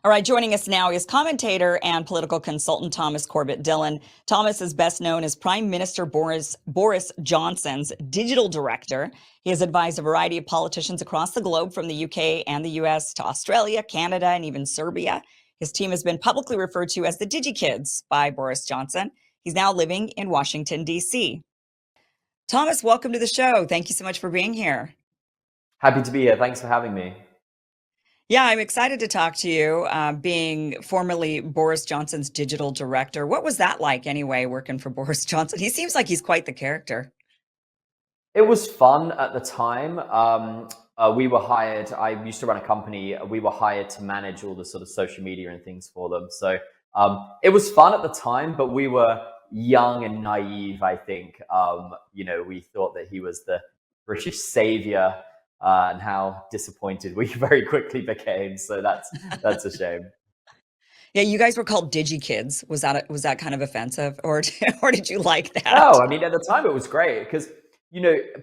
All right, joining us now is commentator and political consultant Thomas Corbett Dillon. Thomas is best known as Prime Minister Boris Johnson's digital director. He has advised a variety of politicians across the globe, from the UK and the US to Australia, Canada, and even Serbia. His team has been publicly referred to as the DigiKids by Boris Johnson. He's now living in Washington, D.C. Thomas, welcome to the show. Thank you so much for being here. Happy to be here. Thanks for having me. Yeah, I'm excited to talk to you, being formerly Boris Johnson's digital director. What was that like anyway, working for Boris Johnson? He seems like he's quite the character. It was fun at the time. We were hired. I used to run a company. We were hired to manage all the sort of social media and things for them. So it was fun at the time, but we were young and naive, I think. We thought that he was the British savior, and how disappointed we very quickly became. So that's a shame. Yeah, you guys were called DigiKids. Was that kind of offensive, or or did you like that? No, I mean, at the time it was great because,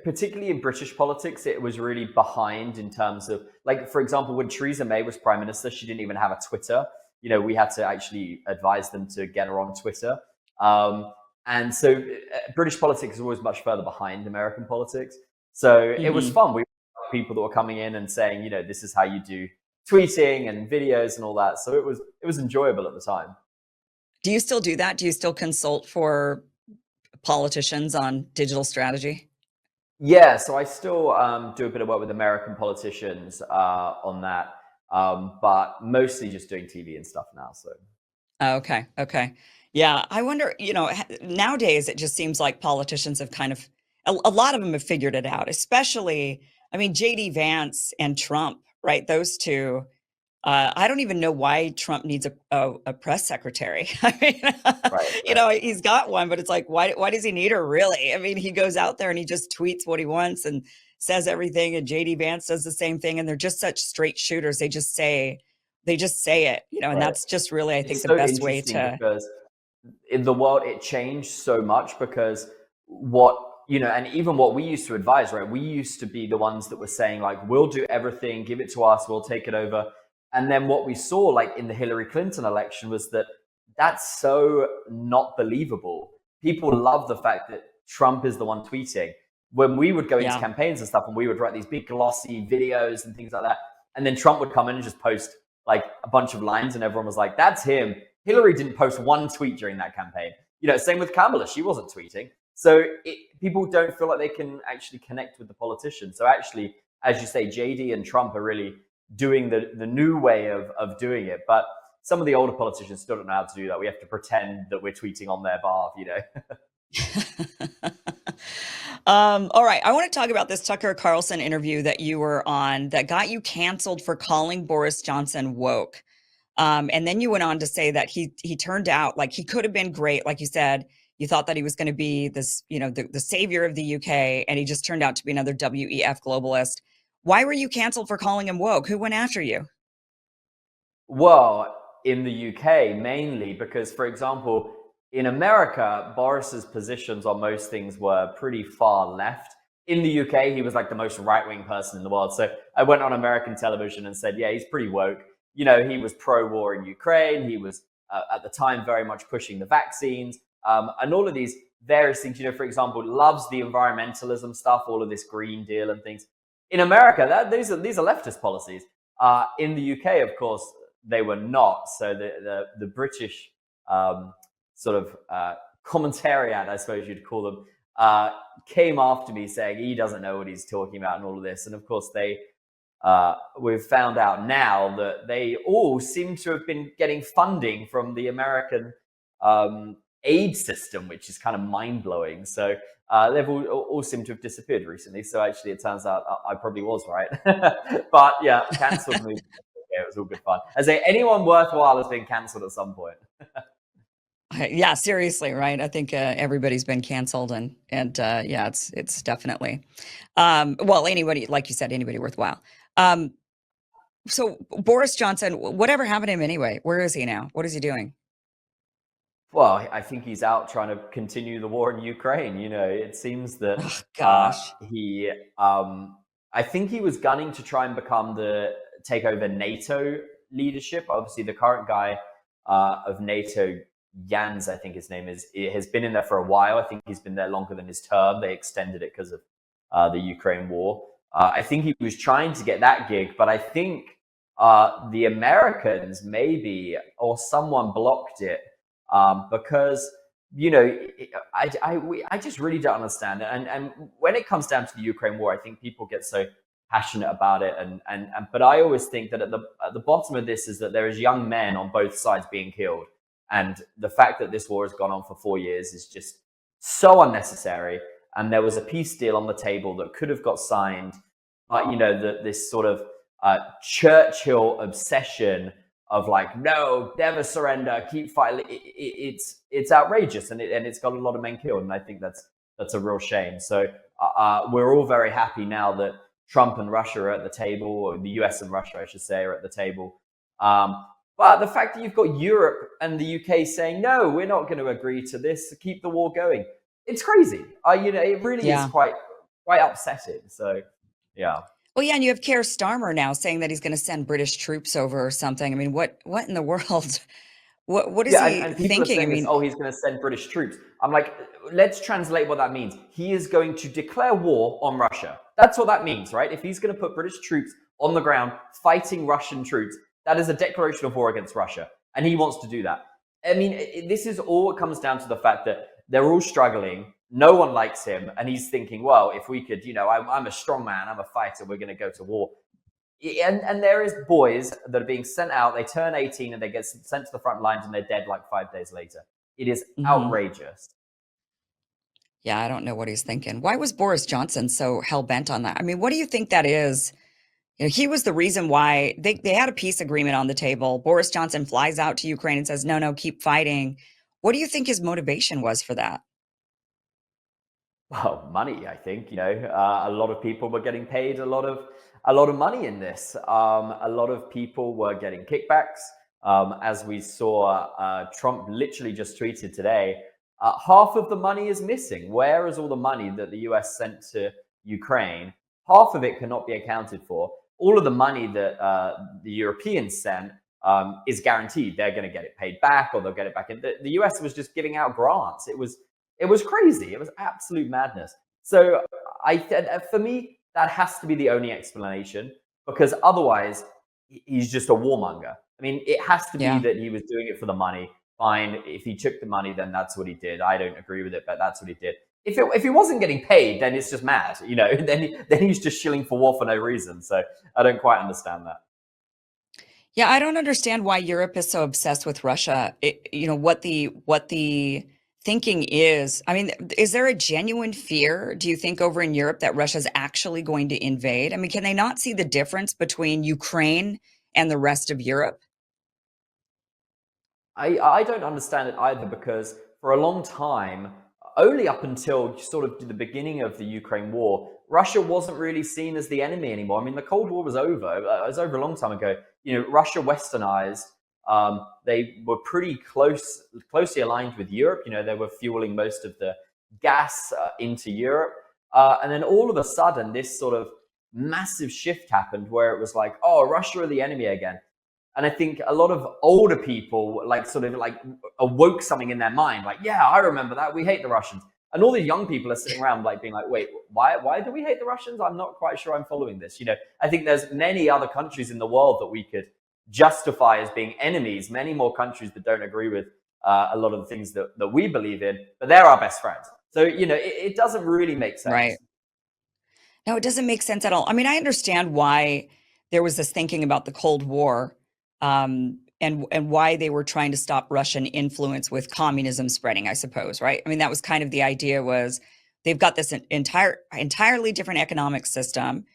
particularly in British politics, it was really behind in terms of, like, for example, when Theresa May was prime minister, she didn't even have a Twitter. We had to actually advise them to get her on Twitter. And so British politics is always much further behind American politics. So it was fun. We had people that were coming in and saying, this is how you do tweeting and videos and all that. So it was enjoyable at the time. Do you still do that? Do you still consult for politicians on digital strategy? Yeah, so I still do a bit of work with American politicians on that, but mostly just doing TV and stuff now. So Okay. Yeah, I wonder, nowadays it just seems like politicians have kind of, a lot of them have figured it out, especially, I mean, JD Vance and Trump, right? Those two. I don't even know why Trump needs a press secretary. I mean, right. he's got one, but it's like, why does he need her really? I mean, he goes out there and he just tweets what he wants and says everything, and JD Vance does the same thing, and they're just such straight shooters. They just say it, and Right. that's just really, I think, It's the so best way interesting to. because in the world it changed so much because and even what we used to advise, right? We used to be the ones that were saying, like, we'll do everything, give it to us, we'll take it over. And then what we saw, like in the Hillary Clinton election, was that that's so not believable. People love the fact that Trump is the one tweeting. When we would go into Yeah. campaigns and stuff, and we would write these big glossy videos and things like that, and then Trump would come in and just post like a bunch of lines, and everyone was like, that's him. Hillary didn't post one tweet during that campaign. Same with Kamala. She wasn't tweeting. So people don't feel like they can actually connect with the politicians. So actually, as you say, JD and Trump are really doing the new way of doing it. But some of the older politicians still don't know how to do that. We have to pretend that we're tweeting on their behalf, All right. I want to talk about this Tucker Carlson interview that you were on that got you canceled for calling Boris Johnson woke. And then you went on to say that he turned out like he could have been great. Like you said, you thought that he was going to be this, the savior of the UK, and he just turned out to be another WEF globalist. Why were you canceled for calling him woke? Who went after you? Well, in the UK, mainly because, for example, in America, Boris's positions on most things were pretty far left. In the UK, he was like the most right-wing person in the world. So I went on American television and said, yeah, he's pretty woke. He was pro-war in Ukraine. He was, at the time, very much pushing the vaccines, and all of these various things. For example, loves the environmentalism stuff, all of this Green Deal and things. In America, these are leftist policies. In the UK, of course, they were not. So the British sort of commentariat, I suppose you'd call them, came after me saying he doesn't know what he's talking about and all of this. And of course, we've found out now that they all seem to have been getting funding from the American aid system, which is kind of mind-blowing. So they've all seemed to have disappeared recently. So actually, it turns out I probably was right. But yeah, cancelled me. Yeah, it was all good fun. I say anyone worthwhile has been cancelled at some point. Yeah, seriously, right? I think everybody's been canceled, and yeah, it's definitely well, anybody, like you said, anybody worthwhile. So Boris Johnson, whatever happened to him anyway? Where is he now? What is he doing? Well, I think he's out trying to continue the war in Ukraine. It seems that Oh, gosh. I think he was gunning to try and take over NATO leadership. Obviously, the current guy of NATO, Jans, I think his name is, has been in there for a while. I think he's been there longer than his term. They extended it because of the Ukraine war. I think he was trying to get that gig, but I think the Americans maybe, or someone blocked it because, you know, I just really don't understand. And when it comes down to the Ukraine war, I think people get so passionate about it. But I always think that at the bottom of this is that there is young men on both sides being killed. And the fact that this war has gone on for 4 years is just so unnecessary. And there was a peace deal on the table that could have got signed. But, you know, this sort of Churchill obsession of like, no, never surrender, keep fighting. It's outrageous, and it's got a lot of men killed. And I think that's a real shame. So we're all very happy now that Trump and Russia are at the table, or the US and Russia, I should say, are at the table. But the fact that you've got Europe and the UK saying, no, we're not going to agree to this, to keep the war going, it's crazy. You know, it really is quite upsetting. So, yeah. Well, yeah, and you have Keir Starmer now saying that he's going to send British troops over or something. I mean, what in the world? What is he and people thinking? are saying this, oh, he's going to send British troops. I'm like, let's translate what that means. He is going to declare war on Russia. That's what that means, right? If he's going to put British troops on the ground fighting Russian troops, that is a declaration of war against Russia. And he wants to do that. I mean, this is all it comes down to, the fact that they're all struggling. No one likes him. And he's thinking, well, if we could, you know, I'm a strong man, I'm a fighter, we're going to go to war. And there is boys that are being sent out. They turn 18 and they get sent to the front lines and they're dead like 5 days later. It is outrageous. Yeah, I don't know what he's thinking. Why was Boris Johnson so hell-bent on that? I mean, what do you think that is? You know, he was the reason why they had a peace agreement on the table. Boris Johnson flies out to Ukraine and says, no, keep fighting. What do you think his motivation was for that? Well, money, I think. You know, a lot of people were getting paid a lot of money in this. A lot of people were getting kickbacks. As we saw, Trump literally just tweeted today, half of the money is missing. Where is all the money that the US sent to Ukraine? Half of it cannot be accounted for. All of the money that the Europeans sent is guaranteed. They're going to get it paid back, or they'll get it back in. The US was just giving out grants. It was crazy. It was absolute madness. So for me, that has to be the only explanation, because otherwise he's just a warmonger. I mean, it has to be that he was doing it for the money. Fine. If he took the money, then that's what he did. I don't agree with it, but that's what he did. If he wasn't getting paid, then it's just mad, you know, then he's just shilling for war for no reason. So I don't quite understand that. Yeah, I don't understand why Europe is so obsessed with Russia. You know, what the thinking is. I mean, is there a genuine fear, do you think, over in Europe that Russia's actually going to invade? I mean, can they not see the difference between Ukraine and the rest of Europe? I don't understand it either, because for a long time, only up until sort of the beginning of the Ukraine war, Russia wasn't really seen as the enemy anymore. I mean, the Cold War was over. It was over a long time ago. You know, Russia westernized. They were pretty closely aligned with Europe. You know, they were fueling most of the gas into Europe. And then all of a sudden, this sort of massive shift happened where it was like, oh, Russia are the enemy again. And I think a lot of older people awoke something in their mind, like, yeah, I remember that. We hate the Russians. And all these young people are sitting around like being like, wait, why do we hate the Russians? I'm not quite sure I'm following this. You know, I think there's many other countries in the world that we could justify as being enemies, many more countries that don't agree with a lot of the things that we believe in, but they're our best friends. So, you know, it doesn't really make sense. Right. No, it doesn't make sense at all. I mean, I understand why there was this thinking about the Cold War, and why they were trying to stop Russian influence with communism spreading, I suppose, right? I mean, that was kind of the idea, was they've got this entirely different economic system.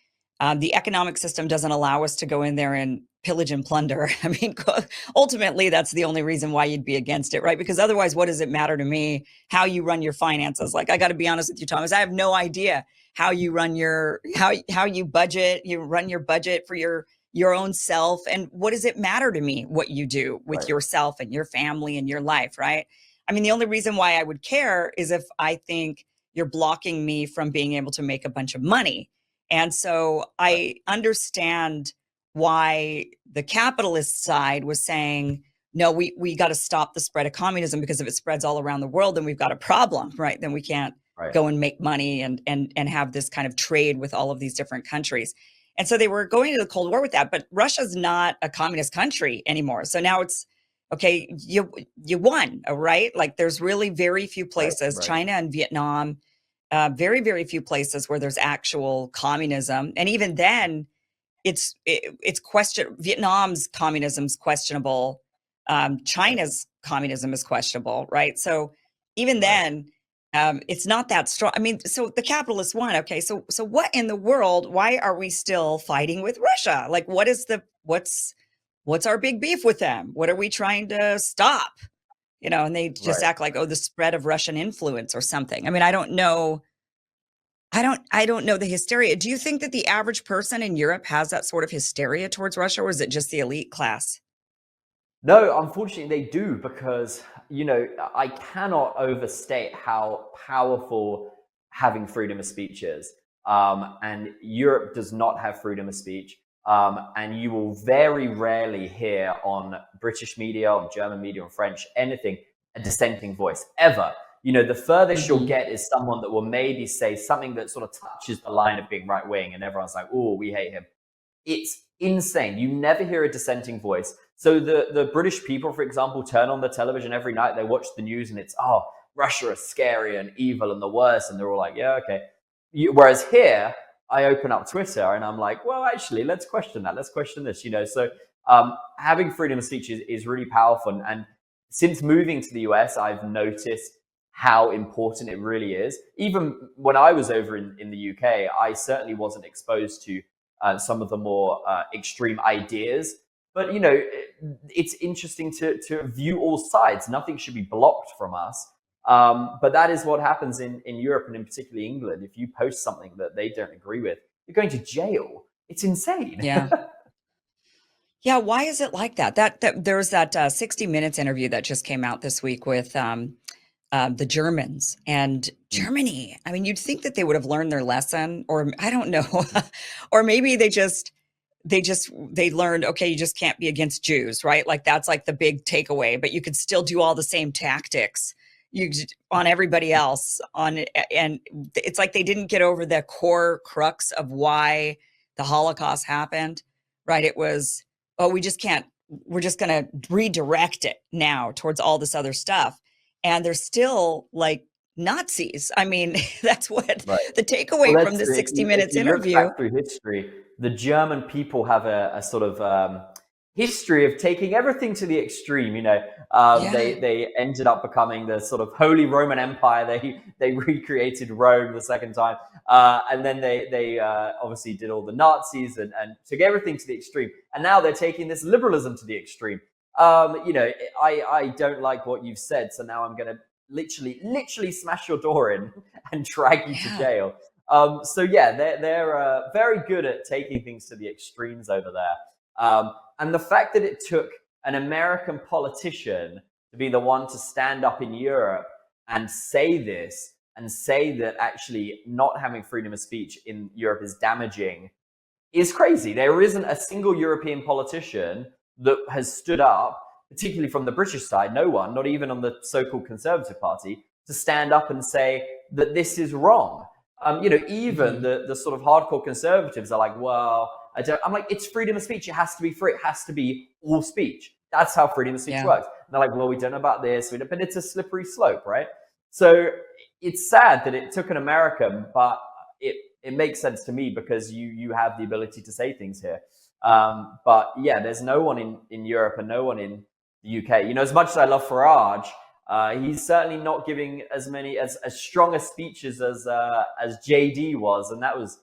The economic system doesn't allow us to go in there and pillage and plunder. I mean, ultimately, that's the only reason why you'd be against it, right? Because otherwise, what does it matter to me how you run your finances? Like, I got to be honest with you, Thomas, I have no idea how you run how you budget. You run your budget for your own self. And what does it matter to me what you do with yourself and your family and your life, right? I mean, the only reason why I would care is if I think you're blocking me from being able to make a bunch of money. And so I understand why the capitalist side was saying, no, we got to stop the spread of communism, because if it spreads all around the world, then we've got a problem, right? Then we can't Right. go and make money and have this kind of trade with all of these different countries. And so they were going to the Cold War with that, but Russia's not a communist country anymore. So now it's okay, you won, right? Like there's really very few places, Right. China and Vietnam, very, very few places where there's actual communism. And even then, it's question. Vietnam's communism is questionable. China's communism is questionable, right? So even Right. then, it's not that strong. I mean, so the capitalists won. Okay, so what in the world? Why are we still fighting with Russia? Like, what's our big beef with them? What are we trying to stop? And they just Right. act like, oh, the spread of Russian influence or something. I mean, I don't know. I don't know the hysteria. Do you think that the average person in Europe has that sort of hysteria towards Russia, or is it just the elite class? No, unfortunately, they do because, I cannot overstate how powerful having freedom of speech is. And Europe does not have freedom of speech. And you will very rarely hear on British media, on German media, on French, anything, a dissenting voice, ever. The furthest you'll Mhm. get is someone that will maybe say something that sort of touches the line of being right wing, and everyone's like, oh, we hate him. It's insane. You never hear a dissenting voice. So the British people, for example, turn on the television every night. They watch the news and it's, oh, Russia is scary and evil and the worst. And they're all like, yeah, okay. Whereas here, I open up Twitter and I'm like, well, actually, let's question that. Let's question this, So having freedom of speech is really powerful. And since moving to the US, I've noticed how important it really is. Even when I was over in the UK, I certainly wasn't exposed to some of the more extreme ideas. But it's interesting to view all sides. Nothing should be blocked from us. But that is what happens in Europe, and in particularly England. If you post something that they don't agree with, you're going to jail. It's insane. Yeah. Yeah, why is it like that? That there's that 60 Minutes interview that just came out this week with the Germans and Germany. I mean, you'd think that they would have learned their lesson, or I don't know, or maybe they learned, okay, you just can't be against Jews, right? Like that's like the big takeaway, but you could still do all the same tactics on everybody else and it's like they didn't get over the core crux of why the Holocaust happened, right? It was, oh, we just can't, we're just going to redirect it now towards all this other stuff. And they're still like Nazis. I mean, that's what Right. the Well, takeaway from that's the if 60 you if Minutes you look interview. back through history, the German people have a sort of history of taking everything to the extreme. Yeah. They ended up becoming the sort of Holy Roman Empire. They recreated Rome the second time, and then they obviously did all the Nazis and took everything to the extreme. And now they're taking this liberalism to the extreme. I don't like what you've said, so now I'm going to literally smash your door in and drag you to Yeah. jail. So yeah, they're very good at taking things to the extremes over there. And the fact that it took an American politician to be the one to stand up in Europe and say this and say that actually not having freedom of speech in Europe is damaging is crazy. There isn't a single European politician that has stood up, particularly from the British side, no one, not even on the so-called Conservative Party, to stand up and say that this is wrong. Even Mhm. the sort of hardcore conservatives are like, well, I don't. I'm like, it's freedom of speech. It has to be free. It has to be all speech. That's how freedom of speech Yeah. works. And they're like, well, we don't know about this, but it's a slippery slope, right? So it's sad that it took an American, but it makes sense to me because you have the ability to say things here. But yeah, there's no one in Europe and no one in the UK. As much as I love Farage, he's certainly not giving as strong as speeches as JD was, and that was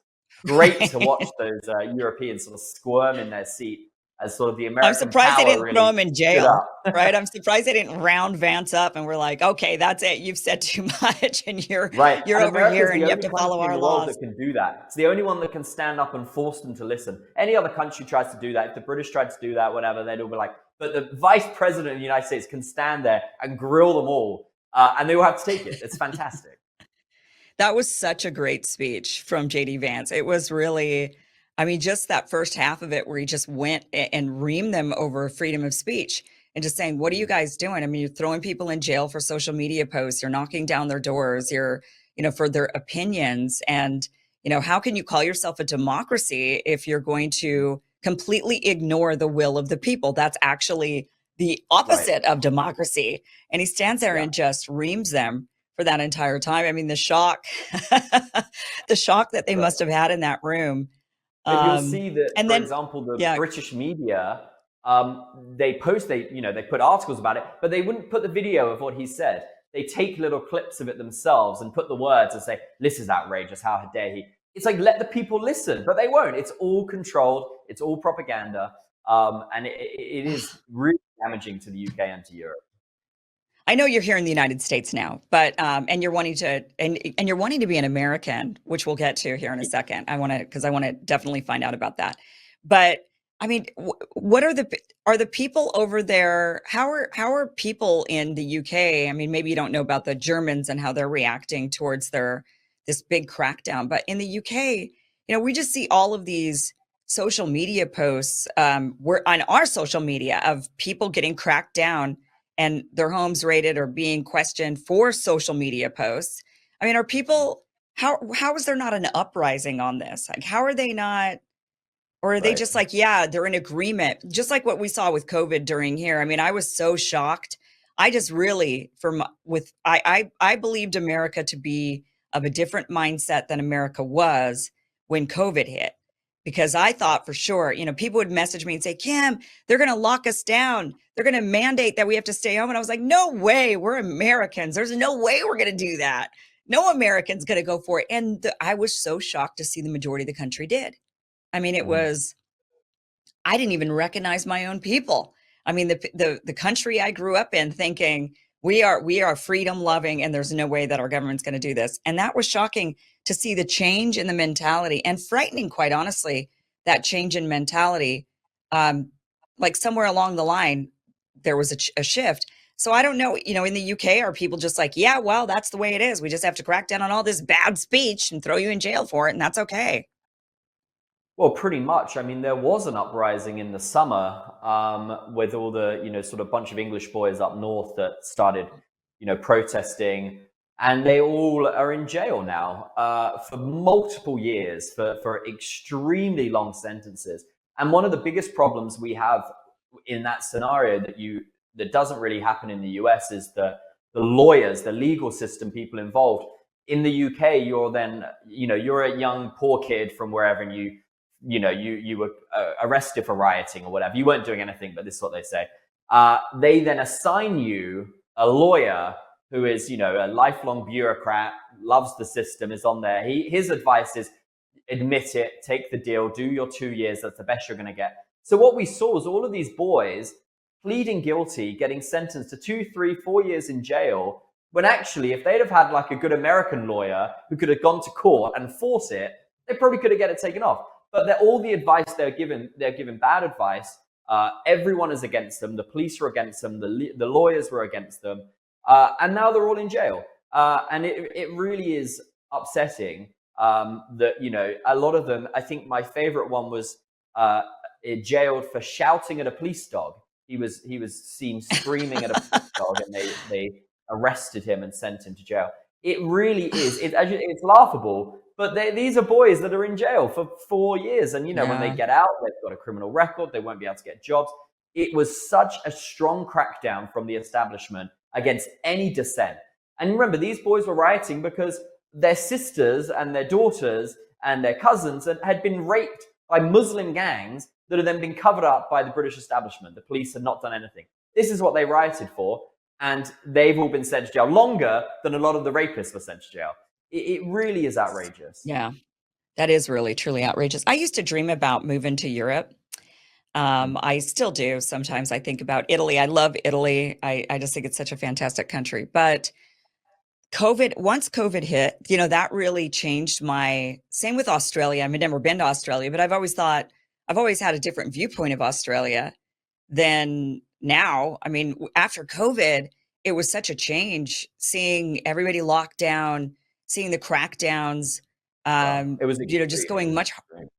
great to watch those Europeans sort of squirm in their seat as sort of the I'm American surprised they power didn't throw really him in stood jail, up. right? I'm surprised they didn't round Vance up and we're like, okay, that's it. You've said too much and Right. you're And over America here is and the you have only to follow country in our the world laws. that can do that. It's the only one that can stand up and force them to listen. Any other country tries to do that. If the British tried to do that, whatever, they'd all be like, but the vice president of the United States can stand there and grill them all. And they all have to take it. It's fantastic. That was such a great speech from JD Vance. It was really I mean, just that first half of it where he just went and reamed them over freedom of speech and just saying, what are you Mm. guys doing? I mean, you're throwing people in jail for social media posts, you're knocking down their doors, you're, for their opinions. And, how can you call yourself a democracy if you're going to completely ignore the will of the people? That's actually the Right. opposite of democracy. And he stands there Yeah. and just reams them for that entire time. I mean, the shock, the shock that they But must have had in that room. But you'll see that, And for then, example, the yeah, British media, they put articles about it, but they wouldn't put the video of what he said. They take little clips of it themselves and put the words and say, "This is outrageous. How dare he?" It's like, let the people listen, but they won't. It's all controlled. It's all propaganda, and it is really damaging to the UK and to Europe. I know you're here in the United States now, but and you're wanting to and you're wanting to be an American, which we'll get to here in a second. I want to definitely find out about that. But I mean, what are the people over there? How are people in the UK? I mean, maybe you don't know about the Germans and how they're reacting towards this big crackdown, but in the UK, we just see all of these social media posts. We're on our social media of people getting cracked down and their homes raided or being questioned for social media posts. I mean, are people how is there not an uprising on this? Like, how are they not, or are they Right. just like, yeah, they're in agreement, just like what we saw with COVID during here? I mean, I was so shocked. I just really, I believed America to be of a different mindset than America was when COVID hit, because I thought for sure, people would message me and say, Kim, they're going to lock us down. They're going to mandate that we have to stay home. And I was like, no way, we're Americans. There's no way we're going to do that. No American's going to go for it. And I was so shocked to see the majority of the country did. I mean, Mhm. I didn't even recognize my own people. I mean, the country I grew up in, thinking we are freedom loving, and there's no way that our government's going to do this. And that was shocking to see the change in the mentality, and frightening, quite honestly, that change in mentality. Um, like somewhere along the line, there was a shift. So I don't know, in the UK, are people just like, yeah, well, that's the way it is. We just have to crack down on all this bad speech and throw you in jail for it, and that's okay. Well, pretty much. I mean, there was an uprising in the summer with all the, sort of bunch of English boys up north that started, protesting, and they all are in jail now for multiple years for extremely long sentences. And one of the biggest problems we have in that scenario that doesn't really happen in the US is the lawyers, the legal system, people involved. In the UK, you're then, you're a young poor kid from wherever, and you were arrested for rioting or whatever. You weren't doing anything, but this is what they say. They then assign you a lawyer who is, a lifelong bureaucrat, loves the system, is on there. His advice is admit it, take the deal, do your 2 years. That's the best you're going to get. So what we saw was all of these boys pleading guilty, getting sentenced to 2, 3, 4 years in jail, when actually, if they'd have had like a good American lawyer who could have gone to court and fought it, they probably could have get it taken off. But all the advice they're given bad advice. Everyone is against them. The police are against them. The lawyers were against them. And now they're all in jail. And it really is upsetting that, a lot of them, I think my favorite one was jailed for shouting at a police dog. He was seen screaming at a police dog, and they arrested him and sent him to jail. It really is. It's laughable, but these are boys that are in jail for 4 years, and when they Yeah. get out, they've got a criminal record. They won't be able to get jobs. It was such a strong crackdown from the establishment against any dissent. And remember, these boys were rioting because their sisters and their daughters and their cousins had been raped by Muslim gangs that had then been covered up by the British establishment. The police had not done anything. This is what they rioted for, and they've all been sent to jail longer than a lot of the rapists were sent to jail. It really is outrageous. Yeah. That is really truly outrageous. I used to dream about moving to Europe. Mm. I still do. Sometimes I think about Italy. I love Italy. I just think it's such a fantastic country. But once COVID hit, that really changed same with Australia. I've never been to Australia, but I've always had a different viewpoint of Australia than now. I mean, after COVID, it was such a change seeing everybody locked down, seeing the crackdowns, Well, it was just extreme. It going was much. extreme.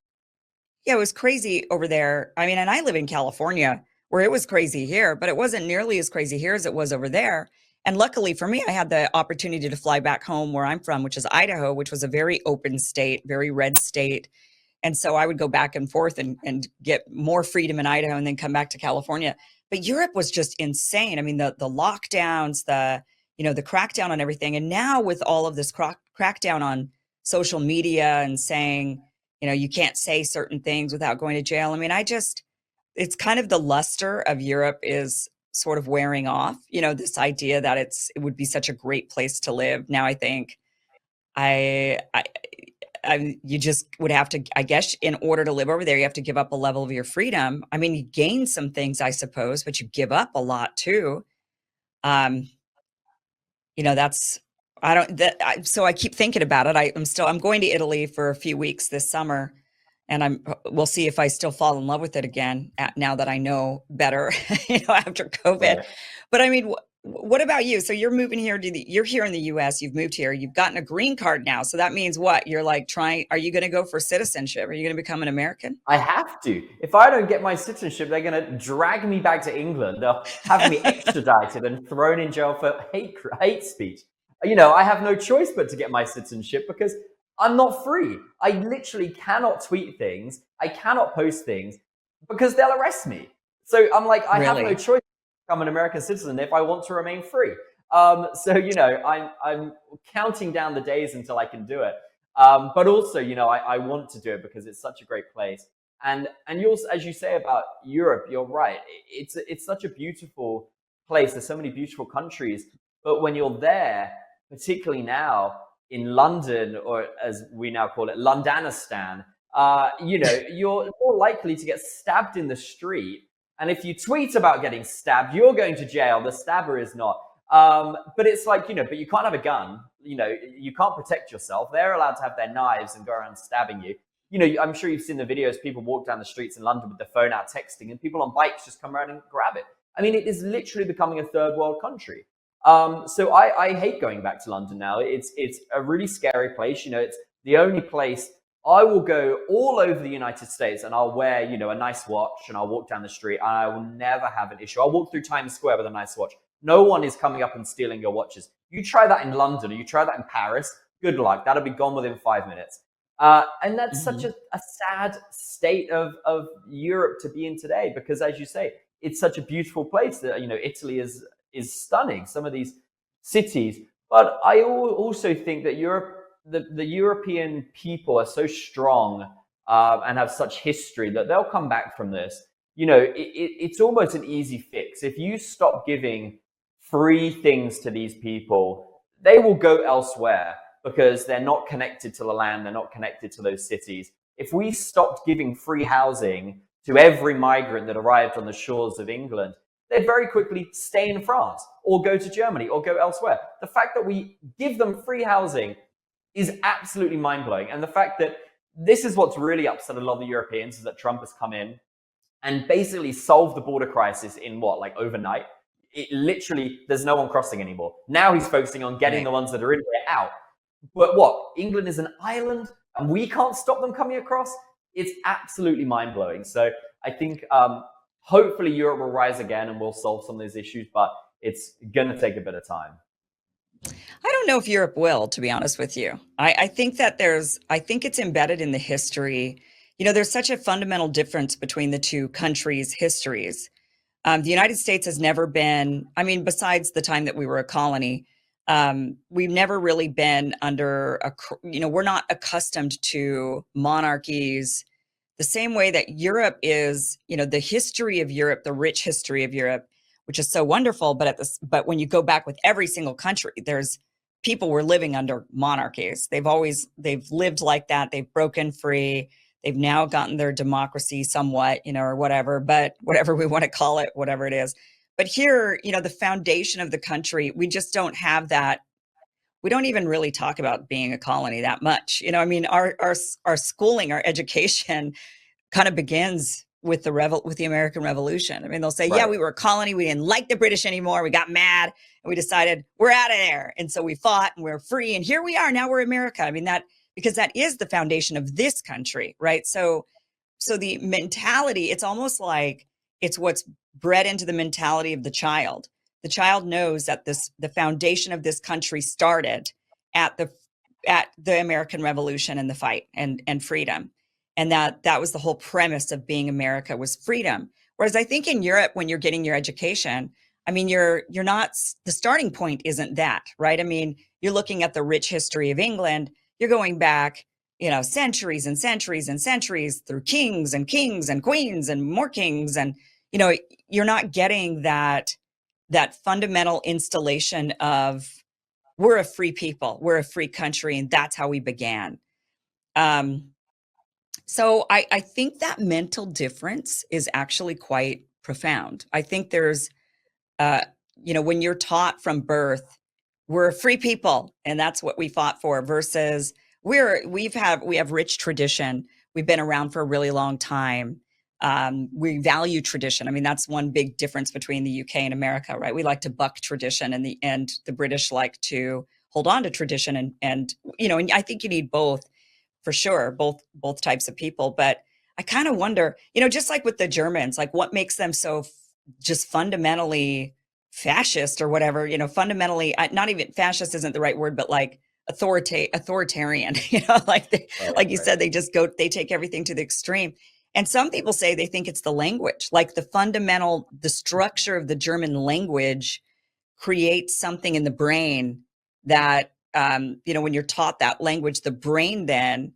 Yeah, it was crazy over there. I mean, and I live in California where it was crazy here, but it wasn't nearly as crazy here as it was over there. And luckily for me, I had the opportunity to fly back home where I'm from, which is Idaho, which was a very open state, very red state. And so I would go back and forth and get more freedom in Idaho and then come back to California. But Europe was just insane. I mean, the lockdowns, the crackdown on everything. And now with all of this crackdown on social media and saying, you can't say certain things without going to jail. I mean, it's kind of the luster of Europe is sort of wearing off, this idea that it would be such a great place to live. Now I think I, I, you just would have to, I guess, in order to live over there, you have to give up a level of your freedom. I mean, you gain some things, I suppose, but you give up a lot too. Um, that's, I don't, so I keep thinking about it. I'm going to Italy for a few weeks this summer, and we'll see if I still fall in love with it again now that I know better, after COVID. Right. But I mean, what about you? So you're moving here you're here in the US, you've moved here, you've gotten a green card now. So that means what? You're like are you going to go for citizenship? Are you going to become an American? I have to. If I don't get my citizenship, they're going to drag me back to England. They'll have me extradited and thrown in jail for hate speech. I have no choice but to get my citizenship because I'm not free. I literally cannot tweet things. I cannot post things because they'll arrest me. So I'm like, I have no Really? choice to become an American citizen if I want to remain free. I'm counting down the days until I can do it. But also, I want to do it because it's such a great place. And you also, as you say about Europe, you're right. It's such a beautiful place. There's so many beautiful countries. But when you're there, particularly now in London, or as we now call it, Londonistan, you're more likely to get stabbed in the street. And if you tweet about getting stabbed, you're going to jail. The stabber is not. But it's like, but you can't have a gun. You can't protect yourself. They're allowed to have their knives and go around stabbing you. I'm sure you've seen the videos. People walk down the streets in London with their phone out texting, and people on bikes just come around and grab it. I mean, it is literally becoming a third world country. So I hate going back to London now. It's a really scary place. It's the only place I will go all over the United States, and I'll wear, a nice watch, and I'll walk down the street, and I will never have an issue. I'll walk through Times Square with a nice watch. No one is coming up and stealing your watches. You try that in London, or you try that in Paris, good luck. That'll be gone within 5 minutes. And that's such a sad state of Europe to be in today, because as you say, it's such a beautiful place that, Italy is stunning, some of these cities. But I also think that the European people are so strong and have such history that they'll come back from this. It's almost an easy fix. If you stop giving free things to these people, they will go elsewhere because they're not connected to the land, they're not connected to those cities. If we stopped giving free housing to every migrant that arrived on the shores of England, they'd very quickly stay in France or go to Germany or go elsewhere. The fact that we give them free housing is absolutely mind-blowing. And the fact that this is what's really upset a lot of the Europeans is that Trump has come in and basically solved the border crisis in overnight. It literally, there's no one crossing anymore. Now he's focusing on getting the ones that are in there out. But England is an island and we can't stop them coming across? It's absolutely mind-blowing. So I think hopefully Europe will rise again and we'll solve some of these issues, but it's going to take a bit of time. I don't know if Europe will, to be honest with you. I think it's embedded in the history. There's such a fundamental difference between the two countries' histories. The United States has never been, besides the time that we were a colony, we've never really been under we're not accustomed to monarchies the same way that Europe is, the history of Europe, the rich history of Europe, which is so wonderful. But when you go back with every single country, there's people were living under monarchies. They've lived like that. They've broken free. They've now gotten their democracy somewhat, or whatever, but whatever we want to call it, whatever it is. But here, the foundation of the country, we just don't have that. We don't even really talk about being a colony that much. Our schooling, our education kind of begins with the American Revolution. They'll say, Right. yeah, we were a colony. We didn't like the British anymore. We got mad and we decided we're out of there. And so we fought and we're free. And here we are. Now we're America. Because that is the foundation of this country, right? So so the mentality, it's almost like it's what's bred into the mentality of the child. The child knows that the foundation of this country started at the American Revolution and the fight and freedom. And that was the whole premise of being America, was freedom. Whereas I think in Europe, when you're getting your education, I mean, you're not, the starting point isn't that, right? I mean, you're looking at the rich history of England. You're going back, centuries and centuries and centuries through kings and queens and more kings. And, you're not getting that fundamental installation of, we're a free people, we're a free country, and that's how we began. So I think that mental difference is actually quite profound. I think there's, uh, when you're taught from birth, we're free people and that's what we fought for, versus we have rich tradition. We've been around for a really long time. We value tradition. I mean, that's one big difference between the UK and America, right? We like to buck tradition, and the British like to hold on to tradition, and and I think you need both, for sure, both types of people. But I kind of wonder, just like with the Germans, like what makes them so just fundamentally fascist or whatever, fundamentally, not even fascist isn't the right word, but like authoritarian, like like you said, they take everything to the extreme. And some people say they think it's the language, like the structure of the German language creates something in the brain that, when you're taught that language, the brain then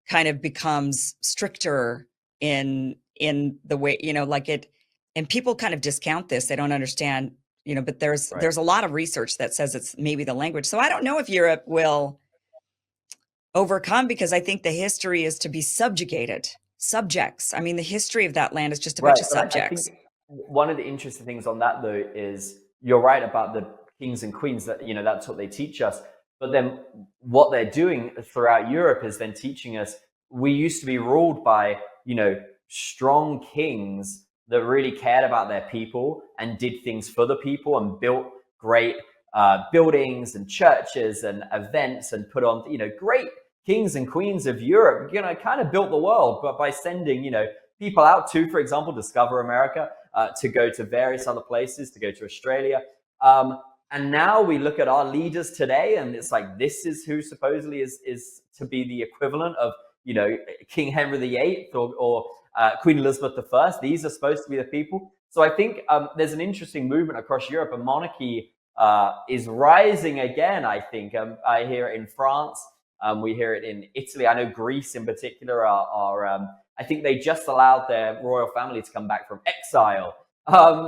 kind of becomes stricter in the way, like it, and people kind of discount this. They don't understand, but there's a lot of research that says it's maybe the language. So I don't know if Europe will overcome, because I think the history is to be subjects. I mean, the history of that land is just a bunch of subjects. I think one of the interesting things on that, though, is you're right about the kings and queens, that that's what they teach us. But then what they're doing throughout Europe is then teaching us, we used to be ruled by strong kings that really cared about their people and did things for the people and built great buildings and churches and events and put on great kings and queens of Europe, kind of built the world, but by sending, people out to, for example, discover America, to go to various other places, to go to Australia. And now we look at our leaders today, and it's like, this is who supposedly is to be the equivalent of, King Henry VIII or Queen Elizabeth I. These are supposed to be the people. So I think there's an interesting movement across Europe. A monarchy is rising again, I think. I hear it in France. We hear it in Italy. I know Greece in particular are I think they just allowed their royal family to come back from exile.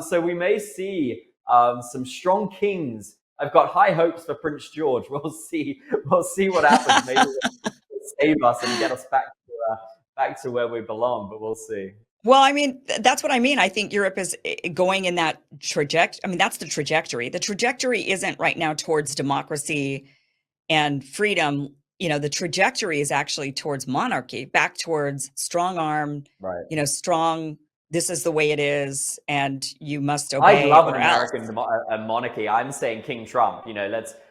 So we may see some strong kings. I've got high hopes for Prince George. We'll see what happens. Maybe they'll save us and get us back to where we belong, but we'll see. Well, I mean, that's what I mean. I think Europe is going in that trajectory. I mean, that's the trajectory. The trajectory isn't right now towards democracy and freedom. The trajectory is actually towards monarchy, back towards strong arm, right? Strong. This is the way it is, and you must obey. I love an American monarchy. I'm saying King Trump.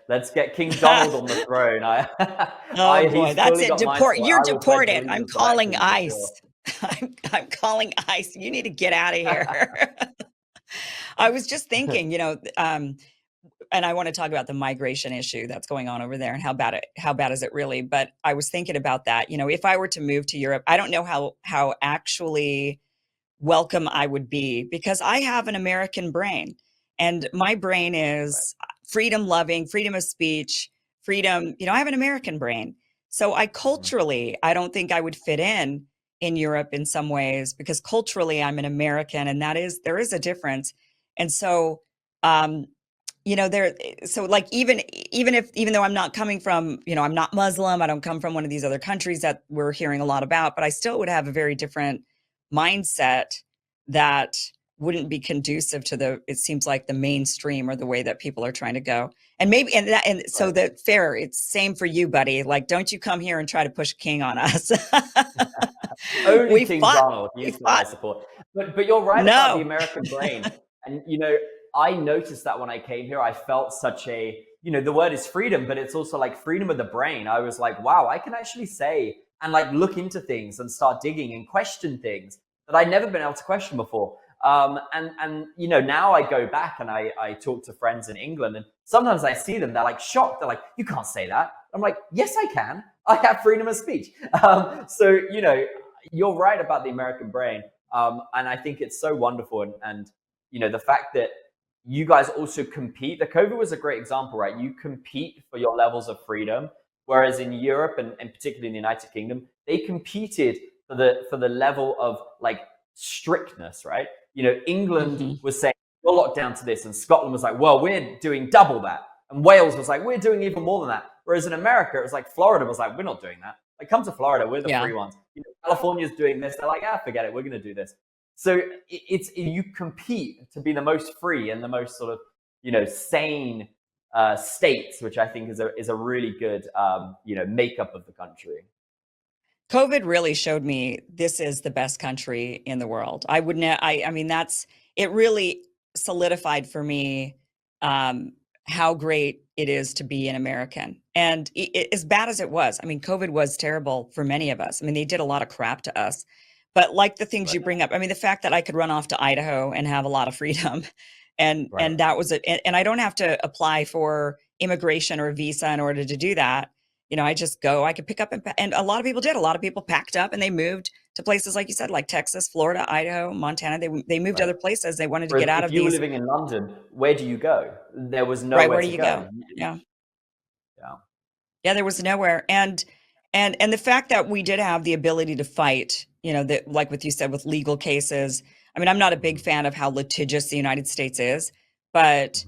Let's get King Donald on the throne. Oh boy, that's it. You're deported. I'm calling ICE. I'm calling ICE. You need to get out of here. I was just thinking, and I want to talk about the migration issue that's going on over there and how bad is it really? But I was thinking about that. If I were to move to Europe, I don't know how actually welcome I would be, because I have an American brain, and my brain is freedom loving, freedom of speech, freedom. I have an American brain. So I don't think I would fit in Europe in some ways, because culturally I'm an American, and there is a difference. And so, like even though I'm not coming from, I'm not Muslim, I don't come from one of these other countries that we're hearing a lot about, but I still would have a very different mindset that wouldn't be conducive to it seems like the mainstream or the way that people are trying to go. And maybe, so that fair, it's same for you, buddy. Like, don't you come here and try to push a king on us. Only King Donald, he's my support. But you're right about the American brain. And, I noticed that when I came here, I felt such a, the word is freedom, but it's also like freedom of the brain. I was like, wow, I can actually say and like look into things and start digging and question things that I'd never been able to question before. And you know, now I go back and I talk to friends in England, and sometimes I see them, they're like shocked. They're like, you can't say that. I'm like, yes, I can. I have freedom of speech. So, you know, you're right about the American brain. And I think it's so wonderful. And, you know, the fact that you guys also compete, the COVID was a great example, right? You compete for your levels of freedom. Whereas in Europe and particularly in the United Kingdom, they competed for the level of like strictness, right? You know, England was saying, you're locked down to this. And Scotland was like, well, we're doing double that. And Wales was like, we're doing even more than that. Whereas in America, it was like Florida was like, we're not doing that. Like, come to Florida, we're the free ones. You know, California's doing this. They're like, forget it, we're going to do this. So you compete to be the most free and the most sort of, you know, sane states, which I think is a really good, you know, makeup of the country. COVID really showed me this is the best country in the world. I would not, I mean, it really solidified for me how great it is to be an American. And as bad as it was, I mean, COVID was terrible for many of us. I mean, they did a lot of crap to us. But like the things you bring up, I mean, the fact that I could run off to Idaho and have a lot of freedom, and that was it. And I don't have to apply for immigration or a visa in order to do that. You know, I just go, I could pick up and a lot of people did. A lot of people packed up and they moved to places like you said, like Texas, Florida, Idaho, Montana. They moved to other places. They wanted to get out of these. If you were living in London, where do you go? There was nowhere Right, where do to you go. Yeah. Yeah. Yeah, there was nowhere. And the fact that we did have the ability to fight, you know, that like what you said with legal cases. I mean, I'm not a big fan of how litigious the United States is, but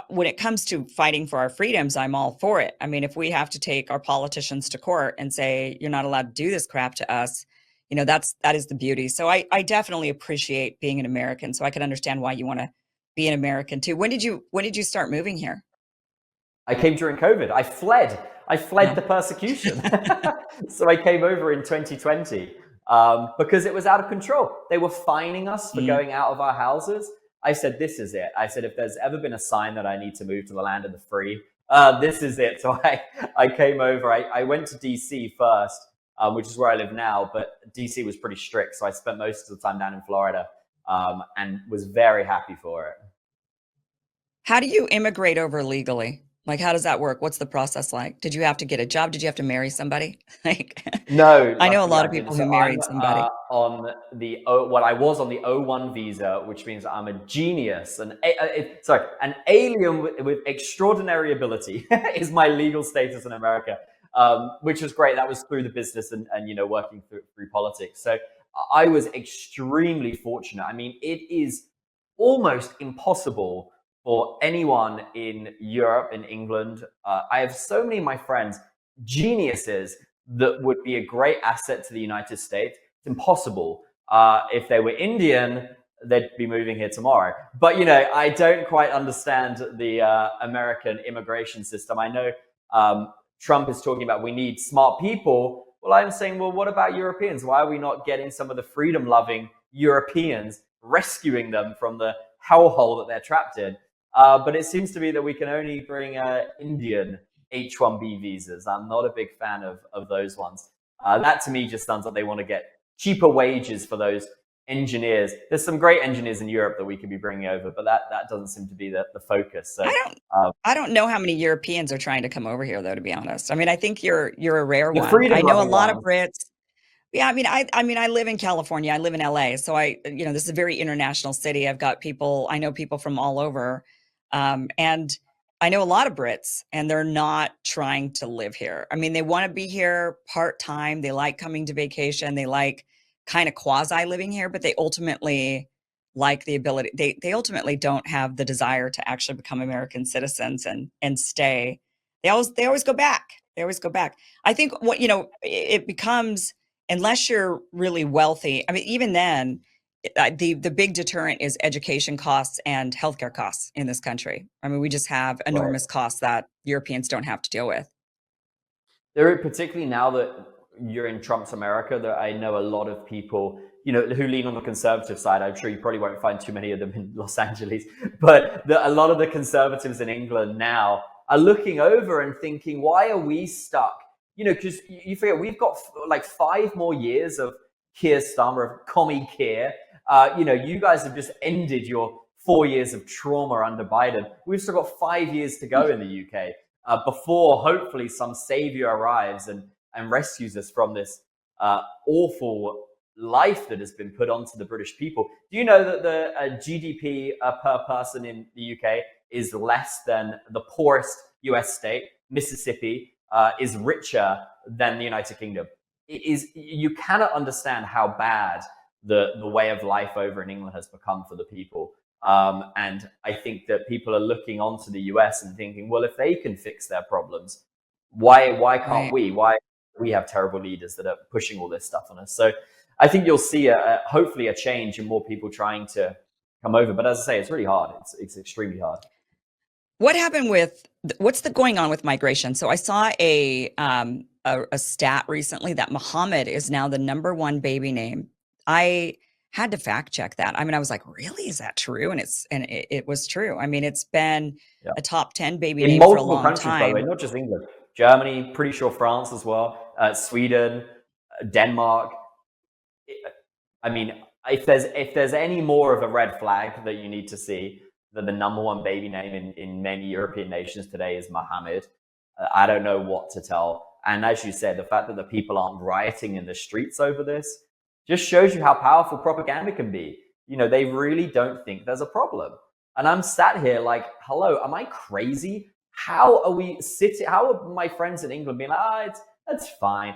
when it comes to fighting for our freedoms, I'm all for it. I mean, if we have to take our politicians to court and say, you're not allowed to do this crap to us, you know, that is the beauty. So I definitely appreciate being an American. So I can understand why you want to be an American too. When did you start moving here? I came during COVID. I fled the persecution. So I came over in 2020 because it was out of control. They were fining us for going out of our houses. I said, this is it. I said, if there's ever been a sign that I need to move to the land of the free, this is it. So I came over. I went to DC first, which is where I live now, but DC was pretty strict. So I spent most of the time down in Florida and was very happy for it. How do you immigrate over legally? Like, how does that work? What's the process like? Did you have to get a job? Did you have to marry somebody? Like, no, I know a lot of people who married somebody. On the I was on the O1 visa, which means I'm a genius, an alien with extraordinary ability is my legal status in America, which was great. That was through the business and you know, working through politics. So I was extremely fortunate. I mean, it is almost impossible for anyone in Europe, in England. I have so many of my friends, geniuses that would be a great asset to the United States. It's impossible. If they were Indian, they'd be moving here tomorrow. But, you know, I don't quite understand the American immigration system. I know Trump is talking about we need smart people. Well, I'm saying, well, what about Europeans? Why are we not getting some of the freedom-loving Europeans, rescuing them from the hellhole that they're trapped in? But it seems to be that we can only bring Indian H-1B visas. I'm not a big fan of those ones. That to me just sounds like they want to get cheaper wages for those engineers. There's some great engineers in Europe that we could be bringing over, but that doesn't seem to be the focus. So I don't know how many Europeans are trying to come over here, though, to be honest. I mean, I think you're a rare one. I know a lot of Brits. Yeah, I mean, I live in California. I live in LA. So you know, this is a very international city. I know people from all over. And I know a lot of Brits, and they're not trying to live here. I mean, they want to be here part-time. They like coming to vacation. They like kind of quasi living here, but they ultimately like the ability. They ultimately don't have the desire to actually become American citizens and stay. They always go back. They always go back. I think you know, it becomes, unless you're really wealthy. I mean, even then, the big deterrent is education costs and healthcare costs in this country. I mean, we just have enormous costs that Europeans don't have to deal with. There, particularly now that you're in Trump's America, that I know a lot of people, you know, who lean on the conservative side. I'm sure you probably won't find too many of them in Los Angeles, but a lot of the conservatives in England now are looking over and thinking, why are we stuck, because you forget we've got like 5 more years of Keir Starmer, of Commie Keir. You guys have just ended your 4 years of trauma under Biden. We've still got 5 years to go in the UK before hopefully some savior arrives and rescues us from this awful life that has been put onto the British people. Do you know that the GDP per person in the UK is less than the poorest US state? Mississippi is richer than the United Kingdom. You cannot understand how bad the way of life over in England has become for the people. And I think that people are looking onto the US and thinking, well, if they can fix their problems, why can't we? Why we have terrible leaders that are pushing all this stuff on us? So I think you'll see hopefully a change and more people trying to come over. But as I say, it's really hard. It's extremely hard. What happened with what's going on with migration? So I saw a stat recently that Muhammad is now the #1 baby name. I had to fact check that. I mean, I was like, really? Is that true? And it was true. I mean, it's been a top 10 baby name for a long countries, time. by the way, not just England, Germany, pretty sure France as well, Sweden, Denmark. I mean, if there's any more of a red flag that you need to see, that the #1 baby name in many European nations today is Mohammed. I don't know what to tell. And as you said, the fact that the people aren't rioting in the streets over this just shows you how powerful propaganda can be. They really don't think there's a problem. And I'm sat here like, hello, am I crazy? How are we sitting? How are my friends in England being like, that's fine?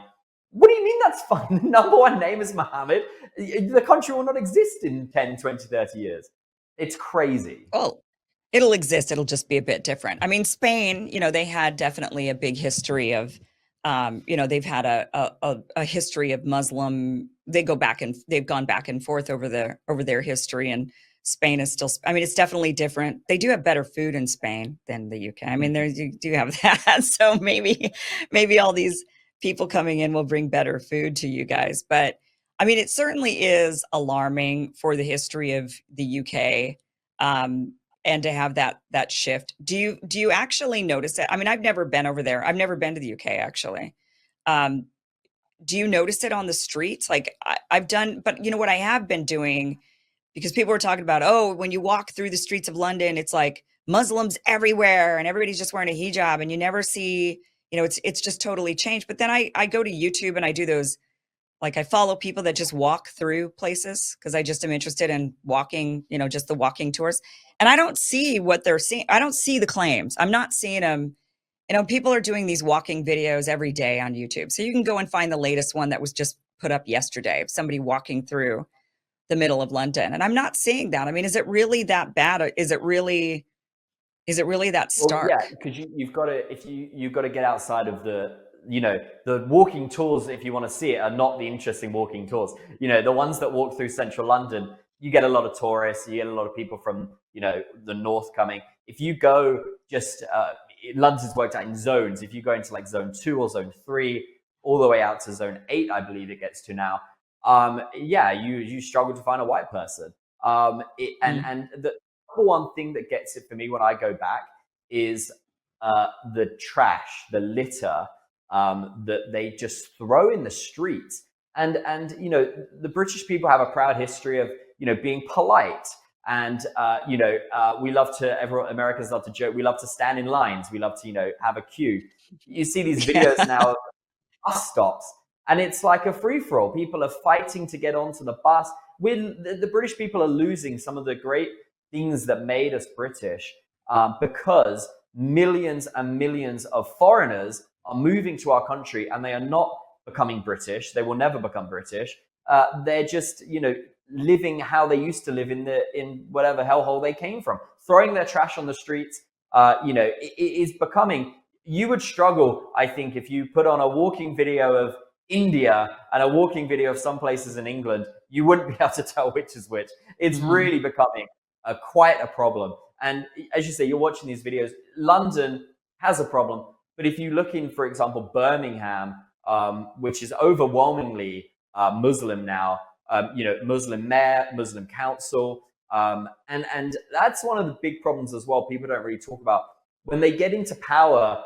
What do you mean that's fine? The #1 name is Mohammed. The country will not exist in 10, 20, 30 years. It's crazy. Well, it'll exist. It'll just be a bit different. I mean, Spain, they had definitely a big history of, they've had a history of Muslim. They've gone back and forth over their history, and Spain is still. I mean, it's definitely different. They do have better food in Spain than the UK. I mean, you do have that. So maybe all these people coming in will bring better food to you guys, but. I mean, it certainly is alarming for the history of the UK, and to have that shift. Do you actually notice it? I mean, I've never been over there. I've never been to the UK actually. Do you notice it on the streets? Like I've done, but you know what I have been doing, because people were talking about, oh, when you walk through the streets of London, it's like Muslims everywhere and everybody's just wearing a hijab, and you never see, it's just totally changed. But then I go to YouTube and I do those. Like I follow people that just walk through places because I just am interested in walking, just the walking tours. And I don't see what they're seeing. I don't see the claims. I'm not seeing them. People are doing these walking videos every day on YouTube. So you can go and find the latest one that was just put up yesterday of somebody walking through the middle of London. And I'm not seeing that. I mean, is it really that bad? Is it really that stark? Well, yeah, because you've got to get outside of the walking tours, if you want to see it, are not the interesting walking tours. The ones that walk through central London, you get a lot of tourists, you get a lot of people from, the north coming. If you go just, London's worked out in zones. If you go into like zone 2 or zone 3, all the way out to zone 8, I believe it gets to now. You struggle to find a white person. And the number one thing that gets it for me when I go back is the trash, the litter, that they just throw in the streets. And the British people have a proud history of, being polite. And, Americans love to joke. We love to stand in lines. We love to, have a queue. You see these videos now of bus stops, and it's like a free-for-all. People are fighting to get onto the bus. The British people are losing some of the great things that made us British, because millions and millions of foreigners are moving to our country, and they are not becoming British. They will never become British. They're just, living how they used to live in whatever hellhole they came from, throwing their trash on the streets. It is becoming. You would struggle, I think, if you put on a walking video of India and a walking video of some places in England. You wouldn't be able to tell which is which. It's really becoming quite a problem. And as you say, you're watching these videos. London has a problem. But if you look in, for example, Birmingham, which is overwhelmingly Muslim now, Muslim mayor, Muslim council, and that's one of the big problems as well. People don't really talk about when they get into power.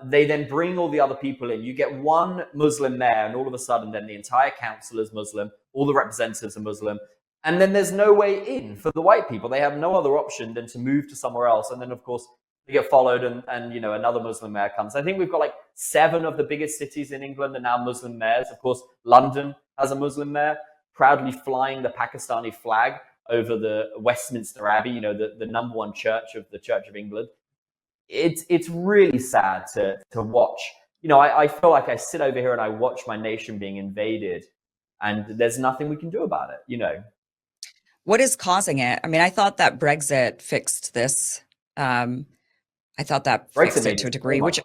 They then bring all the other people in. You get one Muslim mayor, and all of a sudden, then the entire council is Muslim. All the representatives are Muslim. And then there's no way in for the white people. They have no other option than to move to somewhere else. And then, of course, they get followed, and you know, another Muslim mayor comes. I think we've got like 7 of the biggest cities in England are now Muslim mayors. Of course, London has a Muslim mayor, proudly flying the Pakistani flag over the Westminster Abbey, you know, the number one church of the Church of England. It's really sad to watch. You know, I feel like I sit over here and I watch my nation being invaded, and there's nothing we can do about it, you know. What is causing it? I mean, I thought that Brexit fixed this. I thought that fixed it to a degree, which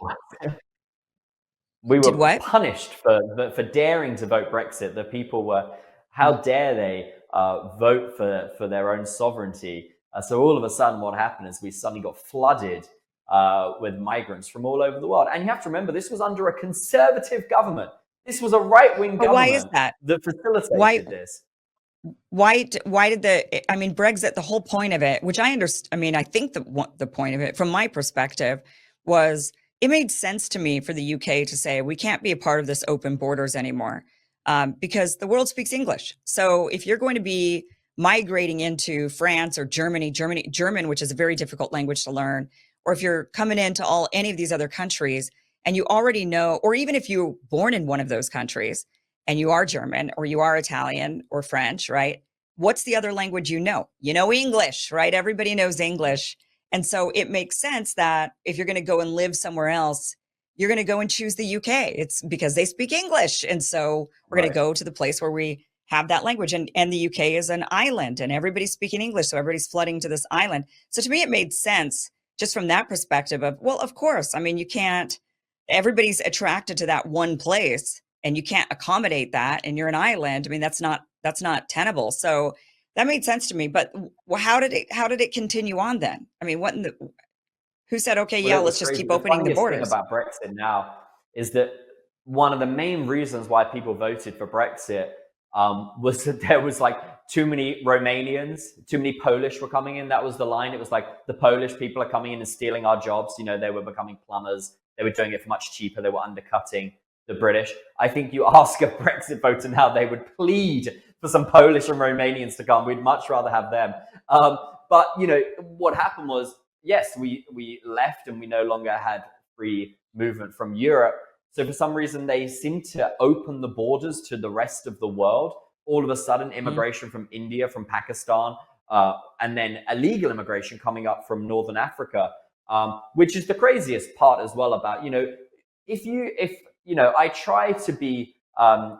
we did were what? punished for daring to vote Brexit. The people were, how dare they vote for their own sovereignty? So all of a sudden, what happened is we suddenly got flooded with migrants from all over the world. And you have to remember, this was under a conservative government. This was a right-wing government. Why is that? That facilitated this. Why did I mean, Brexit, the whole point of it, which I understand, I mean, I think the point of it, from my perspective, was it made sense to me for the UK to say, we can't be a part of this open borders anymore, because the world speaks English. So if you're going to be migrating into France or German, which is a very difficult language to learn, or if you're coming into any of these other countries and you already know, or even if you're born in one of those countries, and you are German or you are Italian or French, right? What's the other language you know? You know English, right? Everybody knows English. And so it makes sense that if you're going to go and live somewhere else, you're going to go and choose the UK. It's because they speak English. And so we're going to go to the place where we have that language. And the UK is an island and everybody's speaking English. So everybody's flooding to this island. So to me, it made sense just from that perspective of, well, of course, I mean, everybody's attracted to that one place. And you can't accommodate that, and you're an island. I mean, that's not tenable. So that made sense to me. But how did it continue on then? I mean, who said, okay, yeah, let's just keep opening the borders? The funniest thing about Brexit now is that one of the main reasons why people voted for Brexit was that there was like too many Romanians, too many Polish were coming in. That was the line. It was like the Polish people are coming in and stealing our jobs. You know, they were becoming plumbers. They were doing it for much cheaper. They were undercutting the British. I think you ask a Brexit voter now, they would plead for some Polish and Romanians to come. We'd much rather have them. But you know, what happened was, yes, we left and we no longer had free movement from Europe. So for some reason, they seem to open the borders to the rest of the world. All of a sudden, immigration from India, from Pakistan, and then illegal immigration coming up from Northern Africa, which is the craziest part as well about, you know, if you know, I try to be,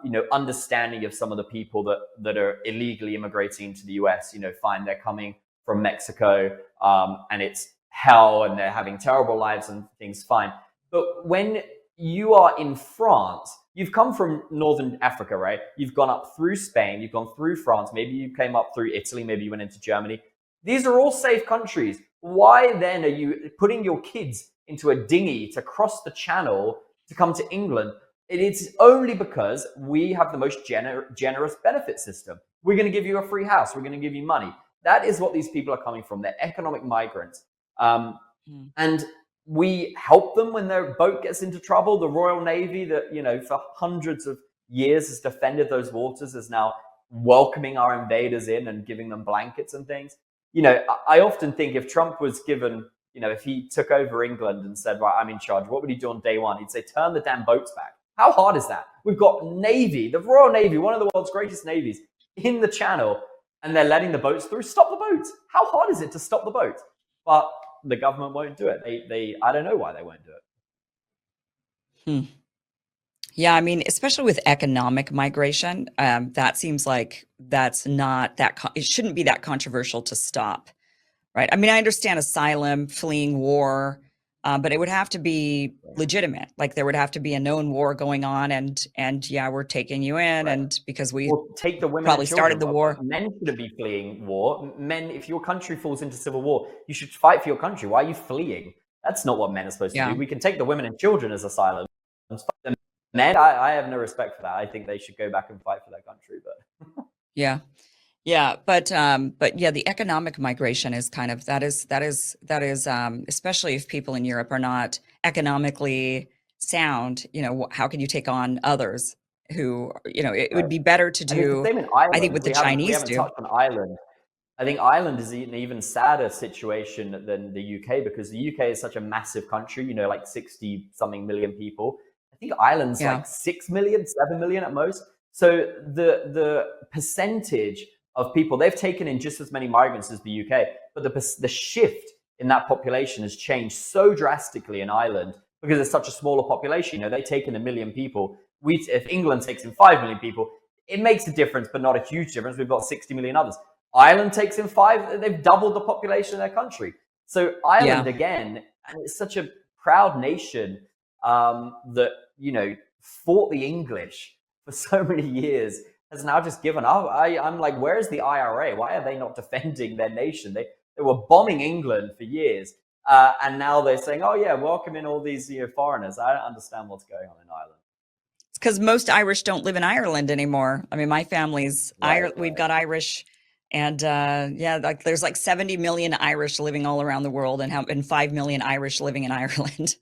you know, understanding of some of the people that are illegally immigrating into the US. You know, fine, they're coming from Mexico, and it's hell, and they're having terrible lives and things. Fine, but when you are in France, you've come from Northern Africa, right? You've gone up through Spain, you've gone through France. Maybe you came up through Italy. Maybe you went into Germany. These are all safe countries. Why then are you putting your kids into a dinghy to cross the channel to come to England? It is only because we have the most generous benefit system. We're going to give you a free house. We're going to give you money. That is what these people are coming from. They're economic migrants. And we help them when their boat gets into trouble. The Royal Navy that, you know, for hundreds of years has defended those waters is now welcoming our invaders in and giving them blankets and things. You know, I often think if Trump was given, you know, if he took over England and said, right, I'm in charge, what would he do on day one? He'd say, turn the damn boats back. How hard is that? We've got Navy, the Royal Navy, one of the world's greatest navies, in the channel, and they're letting the boats through. Stop the boats. How hard is it to stop the boats? But the government won't do it. I don't know why they won't do it. Yeah, I mean, especially with economic migration, that seems like that's not that, it shouldn't be that controversial to stop, right? I mean, I understand asylum, fleeing war, but it would have to be legitimate. Like there would have to be a known war going on, and yeah, we're taking you in, and because we take the women probably started the war. Men shouldn't be fleeing war. Men, if your country falls into civil war, you should fight for your country. Why are you fleeing? That's not what men are supposed to do. We can take the women and children as asylum. Men, I have no respect for that. I think they should go back and fight for their country. But yeah. Yeah, but yeah, the economic migration is kind of especially if people in Europe are not economically sound, how can you take on others who, it would Right. be better to And it's the do, same in I think Ireland. what the We Chinese haven't do. touched on Ireland. I think Ireland is an even sadder situation than the UK because the UK is such a massive country, like 60 something million people. I think Ireland's Yeah. like 6 million, 7 million at most. So the percentage of people, they've taken in just as many migrants as the UK, but the shift in that population has changed so drastically in Ireland because it's such a smaller population. They take in 1 million people. If England takes in 5 million people, it makes a difference, but not a huge difference. We've got 60 million others. Ireland takes in 5, they've doubled the population of their country. So Ireland, Yeah. again, and it's such a proud nation that, fought the English for so many years, has now just given up. I'm like, where's the IRA? Why are they not defending their nation? They were bombing England for years. And now they're saying, oh, yeah, welcome in all these foreigners. I don't understand what's going on in Ireland. It's because most Irish don't live in Ireland anymore. I mean, my family's Right, we've right. got Irish, and yeah, like there's like 70 million Irish living all around the world, and 5 million Irish living in Ireland.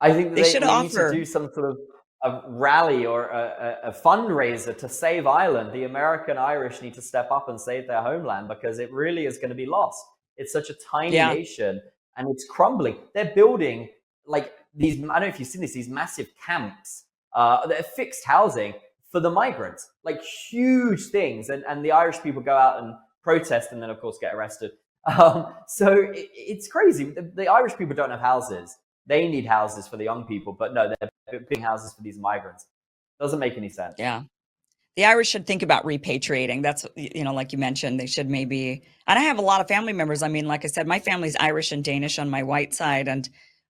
I think They that should we need to offer. do some sort of a rally or a fundraiser to save Ireland. The American Irish need to step up and save their homeland because it really is going to be lost. It's such a tiny Yeah. nation and it's crumbling. They're building like these, I don't know if you've seen this, these massive camps, they're fixed housing for the migrants, like huge things. And the Irish people go out and protest and then, of course, get arrested. So it's crazy. The Irish people don't have houses. They need houses for the young people, but no, they're big houses for these migrants. Doesn't make any sense. Yeah. The Irish should think about repatriating. That's, like you mentioned, they should maybe. And I have a lot of family members. I mean, like I said, my family's Irish and Danish on my white side,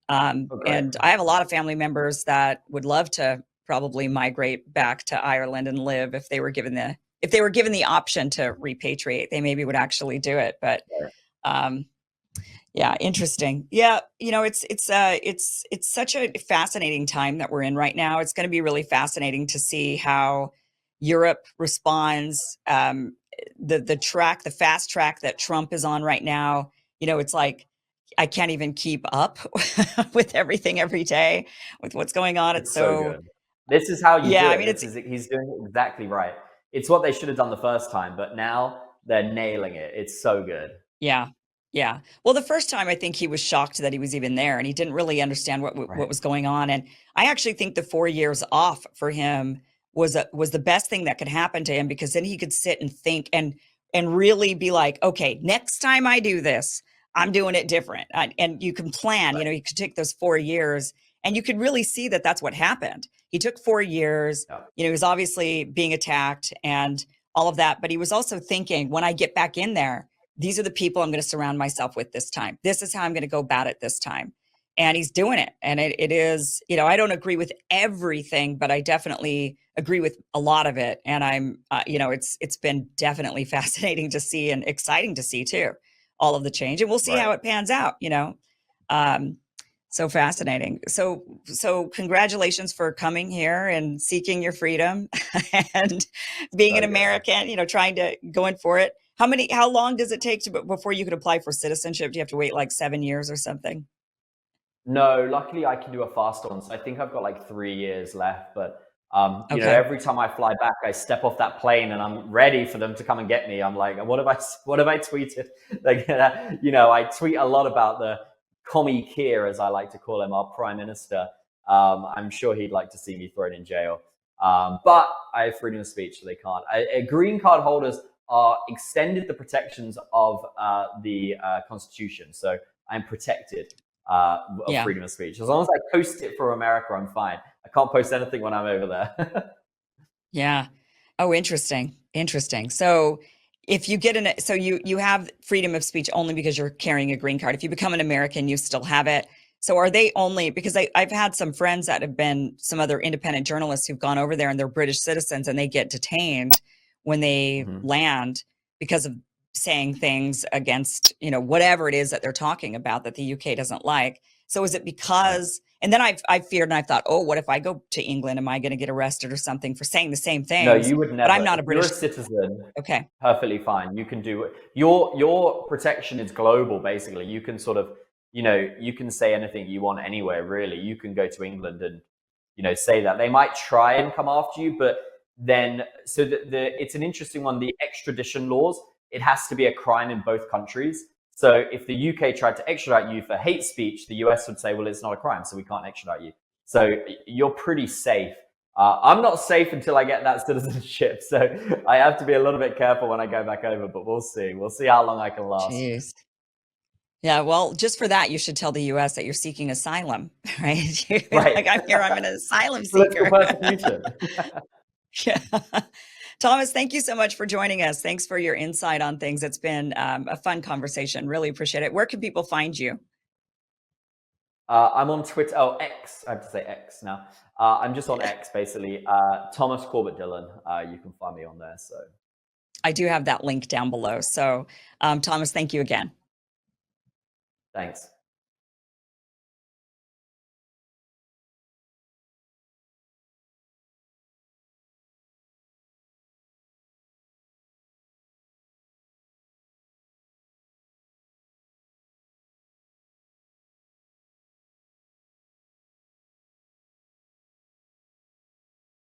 Oh, great. and I have a lot of family members that would love to probably migrate back to Ireland and live if they were given the option to repatriate. They maybe would actually do it. But Right. um, yeah, interesting. Yeah, it's such a fascinating time that we're in right now. It's going to be really fascinating to see how Europe responds. The fast track that Trump is on right now. It's like I can't even keep up with everything every day with what's going on. It's It's so so. good. This is how you do Yeah, I it. mean, it's. He's doing it exactly right. It's what they should have done the first time, but now they're nailing it. It's so good. Yeah. Yeah. Well, the first time I think he was shocked that he was even there and he didn't really understand what Right. was going on. And I actually think the 4 years off for him was the best thing that could happen to him, because then he could sit and think and really be like, okay, next time I do this, I'm doing it different. And you can plan, Right. you could take those 4 years and you could really see that that's what happened. He took 4 years, Yeah. he was obviously being attacked and all of that, but he was also thinking, when I get back in there, these are the people I'm going to surround myself with this time. This is how I'm going to go about it this time. And he's doing it. And it is, I don't agree with everything, but I definitely agree with a lot of it. And it's been definitely fascinating to see and exciting to see too, all of the change. And we'll see Right. how it pans out. Um, so fascinating. So congratulations for coming here and seeking your freedom and being So an good. American, trying to going for it. How long does it take before you could apply for citizenship? Do you have to wait like 7 years or something? No, luckily I can do a faster one. So I think I've got like 3 years left. But Okay. every time I fly back, I step off that plane and I'm ready for them to come and get me. I'm like, what have I tweeted? Like, I tweet a lot about the commie Keir, as I like to call him, our prime minister. I'm sure he'd like to see me thrown in jail. But I have freedom of speech, so they can't. Green card holders are extended the protections of the Constitution. So I'm protected of Yeah. freedom of speech. As long as I post it for America, I'm fine. I can't post anything when I'm over there. Yeah. Oh, interesting. Interesting. So if you get so you have freedom of speech only because you're carrying a green card. If you become an American, you still have it. So are they only because I've had some friends that have been some other independent journalists who've gone over there and they're British citizens and they get detained when they Mhm. land because of saying things against, whatever it is that they're talking about that the UK doesn't like. So is it Right. because And then I feared and I thought, oh, what if I go to England? Am I going to get arrested or something for saying the same No, things? you would But I'm never. not If a you're a British. citizen, Okay. perfectly fine. You can do it. Your protection is global, basically. You can sort of, you can say anything you want anywhere, really. You can go to England and, say that. They might try and come after you, but then, so it's an interesting one. The extradition laws, it has to be a crime in both countries. So if the UK tried to extradite you for hate speech, the US would say, well, it's not a crime, so we can't extradite you. So you're pretty safe. I'm not safe until I get that citizenship, so I have to be a little bit careful when I go back over, but we'll see. We'll see how long I can last. Jeez. Yeah, well, just for that, you should tell the US that you're seeking asylum, right? Right. Like, I'm here, I'm an asylum Political seeker. persecution. Yeah. Thomas, thank you so much for joining us. Thanks for your insight on things. It's been a fun conversation. Really appreciate it. Where can people find you? I'm on Twitter. Oh, X. I have to say X now. I'm just on X, basically. Thomas Corbett Dillon. You can find me on there. So I do have that link down below. So, Thomas, thank you again. thanks.